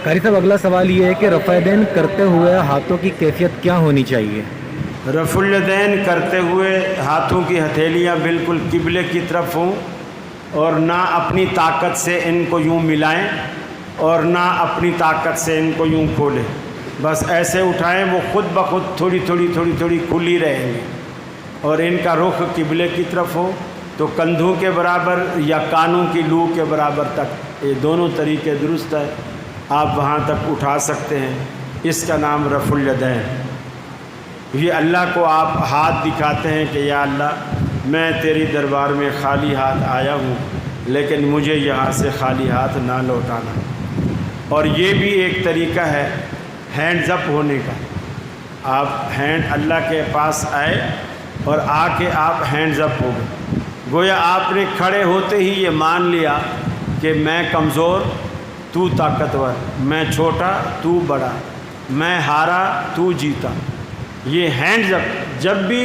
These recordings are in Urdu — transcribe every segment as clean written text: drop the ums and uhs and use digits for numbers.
قاری صاحب اگلا سوال یہ ہے کہ رفع دین کرتے ہوئے ہاتھوں کی کیفیت کیا ہونی چاہیے؟ رفع الیدین کرتے ہوئے ہاتھوں کی ہتھیلیاں بالکل قبلے کی طرف ہوں، اور نہ اپنی طاقت سے ان کو یوں ملائیں اور نہ اپنی طاقت سے ان کو یوں کھولیں، بس ایسے اٹھائیں، وہ خود بخود تھوڑی تھوڑی کھلی رہیں گی، اور ان کا رخ قبلے کی طرف ہو تو کندھوں کے برابر یا کانوں کی لو کے برابر تک، یہ دونوں طریقے درست ہے، آپ وہاں تک اٹھا سکتے ہیں، اس کا نام رفع الیدین۔ یہ اللہ کو آپ ہاتھ دکھاتے ہیں کہ یا اللہ میں تیری دربار میں خالی ہاتھ آیا ہوں، لیکن مجھے یہاں سے خالی ہاتھ نہ لوٹانا۔ اور یہ بھی ایک طریقہ ہے ہینڈز اپ ہونے کا، آپ ہینڈ اللہ کے پاس آئے اور آ کے آپ ہینڈز اپ ہو گئے، گویا آپ نے کھڑے ہوتے ہی یہ مان لیا کہ میں کمزور تو طاقتور، میں چھوٹا تو بڑا، میں ہارا تو جیتا۔ یہ ہینڈز اپ، جب بھی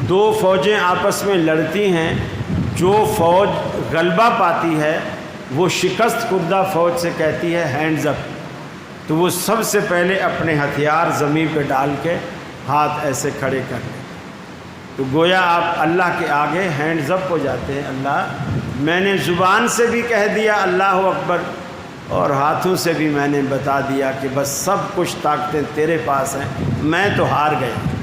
دو فوجیں آپس میں لڑتی ہیں، جو فوج غلبہ پاتی ہے وہ شکست خوردہ فوج سے کہتی ہے ہینڈز اپ، تو وہ سب سے پہلے اپنے ہتھیار زمین پہ ڈال کے ہاتھ ایسے کھڑے کر لیں، تو گویا آپ اللہ کے آگے ہینڈز اپ ہو جاتے ہیں۔ اللہ میں نے زبان سے بھی کہہ دیا اللہ اکبر، اور ہاتھوں سے بھی میں نے بتا دیا کہ بس سب کچھ طاقتیں تیرے پاس ہیں، میں تو ہار گیا۔